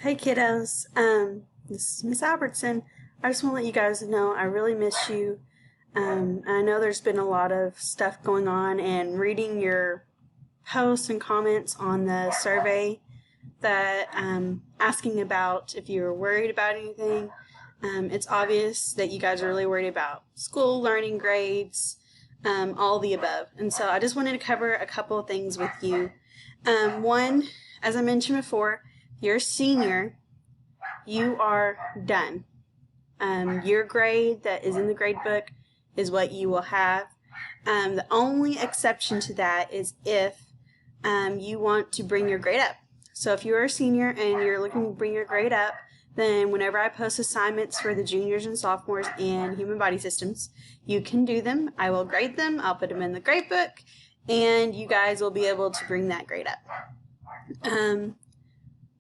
Hey kiddos, this is Miss Albertson. I just want to let you guys know I really miss you. I know there's been a lot of stuff going on, and reading your posts and comments on the survey that asking about if you're worried about anything. It's obvious that you guys are really worried about school, learning, grades, all the above. And so I just wanted to cover a couple of things with you. One, as I mentioned before, you're a senior, you are done. Your grade that is in the grade book is what you will have. The only exception to that is if you want to bring your grade up. So if you're a senior and you're looking to bring your grade up, then whenever I post assignments for the juniors and sophomores in Human Body Systems, you can do them. I will grade them. I'll put them in the grade book, and you guys will be able to bring that grade up.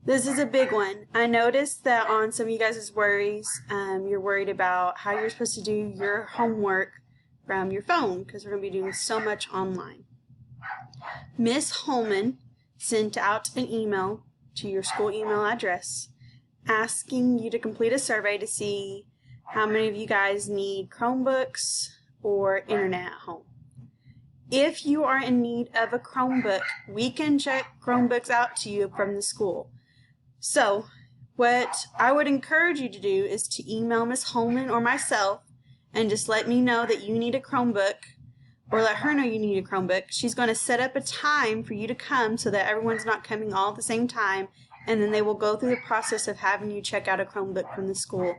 This is a big one. I noticed that on some of you guys' worries, you're worried about how you're supposed to do your homework from your phone because we're going to be doing so much online. Miss Holman sent out an email to your school email address asking you to complete a survey to see how many of you guys need Chromebooks or internet at home. If you are in need of a Chromebook, we can check Chromebooks out to you from the school. So what I would encourage you to do is to email Miss Holman or myself and just let me know that you need a Chromebook, or let her know you need a Chromebook. She's going to set up a time for you to come so that everyone's not coming all at the same time, and then they will go through the process of having you check out a Chromebook from the school.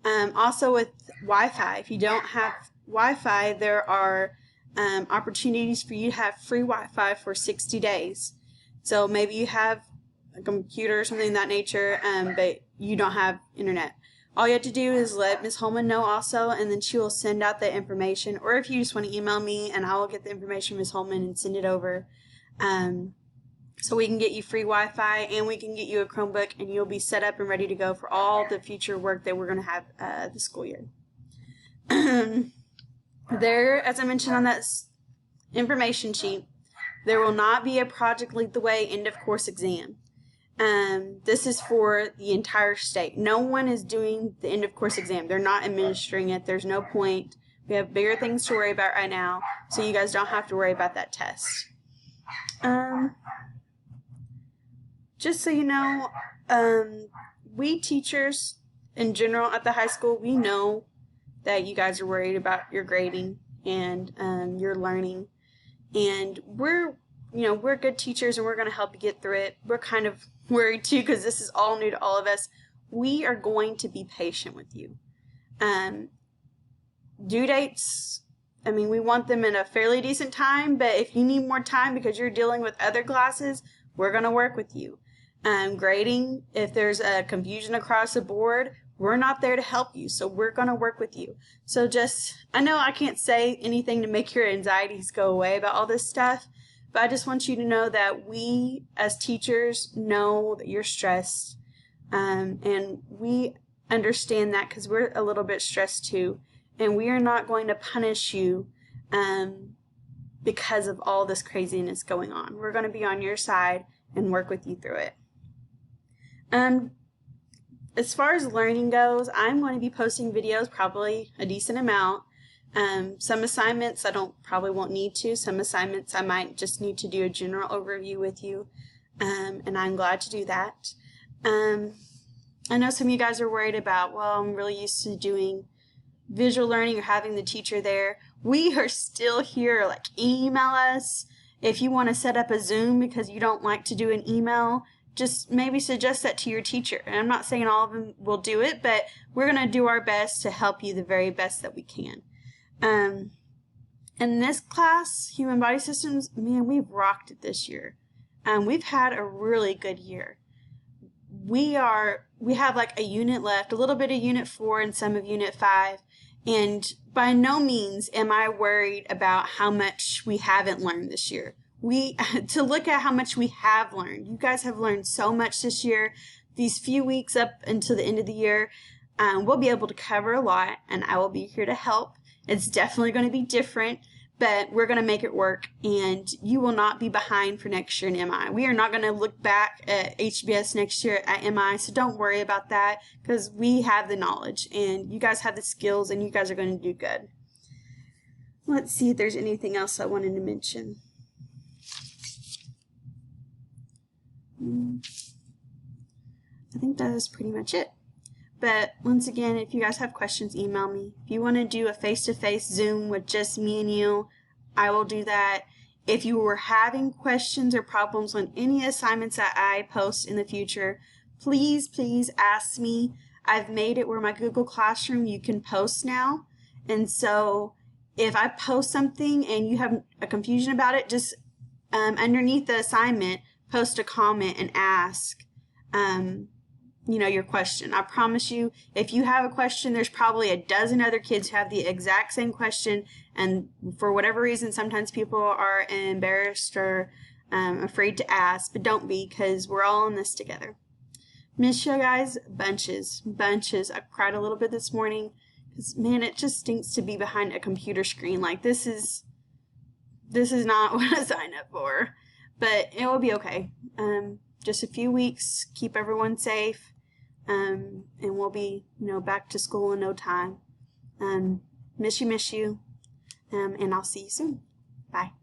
Also with Wi-Fi, if you don't have Wi-Fi, there are opportunities for you to have free Wi-Fi for 60 days. So maybe you have a computer or something of that nature, but you don't have internet. All you have to do is let Ms. Holman know also, and then she will send out the information. Or if you just want to email me, and I will get the information from Ms. Holman and send it over, so we can get you free Wi-Fi and we can get you a Chromebook, and you'll be set up and ready to go for all the future work that we're going to have this school year. There, as I mentioned on that information sheet, there will not be a Project Lead the Way end of course exam. This is for the entire state. No one is doing the end of course exam. They're not administering it. There's no point. We have bigger things to worry about right now, so you guys don't have to worry about that test. Just so you know, we teachers in general at the high school, we know that you guys are worried about your grading and your learning, and we're good teachers and we're going to help you get through it. We're kind of worried too because this is all new to all of us. We are going to be patient with you. Due dates, we want them in a fairly decent time, but if you need more time because you're dealing with other classes, we're going to work with you. Grading, if there's a confusion across the board, we're not there to help you, so we're going to work with you. So I know I can't say anything to make your anxieties go away about all this stuff, but I just want you to know that we as teachers know that you're stressed, and we understand that because we're a little bit stressed too, and we are not going to punish you because of all this craziness going on. We're going to be on your side and work with you through it. As far as learning goes, I'm going to be posting videos, probably a decent amount. Some assignments probably won't need to. Some assignments I might just need to do a general overview with you, and I'm glad to do that. I know some of you guys are worried about, well, I'm really used to doing visual learning or having the teacher there. We are still here. Like, email us if you want to set up a Zoom because you don't like to do an email. Just maybe suggest that to your teacher. And I'm not saying all of them will do it, but we're going to do our best to help you the very best that we can. In this class, Human Body Systems, man, we've rocked it this year. We've had a really good year. We have like a unit left, a little bit of Unit 4 and some of Unit 5, and by no means am I worried about how much we haven't learned this year. To look at how much we have learned. You guys have learned so much this year. These few weeks up until the end of the year, we'll be able to cover a lot, and I will be here to help. It's definitely going to be different, but we're going to make it work, and you will not be behind for next year in MI. We are not going to look back at HBS next year at MI, so don't worry about that, because we have the knowledge and you guys have the skills and you guys are going to do good. Let's see if there's anything else I wanted to mention. I think that is pretty much it. But once again, if you guys have questions, email me. If you want to do a face-to-face Zoom with just me and you, I will do that. If you were having questions or problems on any assignments that I post in the future, please ask me. I've made it where my Google Classroom you can post now. And so if I post something and you have a confusion about it, just underneath the assignment, post a comment and ask your question. I promise you, if you have a question, there's probably a dozen other kids who have the exact same question, and for whatever reason, sometimes people are embarrassed or afraid to ask, but don't be, because we're all in this together. Miss you guys bunches. I cried a little bit this morning, because man, it just stinks to be behind a computer screen. Like, this is not what I signed up for, but it will be okay. Just a few weeks, keep everyone safe. And we'll be, back to school in no time. Miss you, and I'll see you soon. Bye.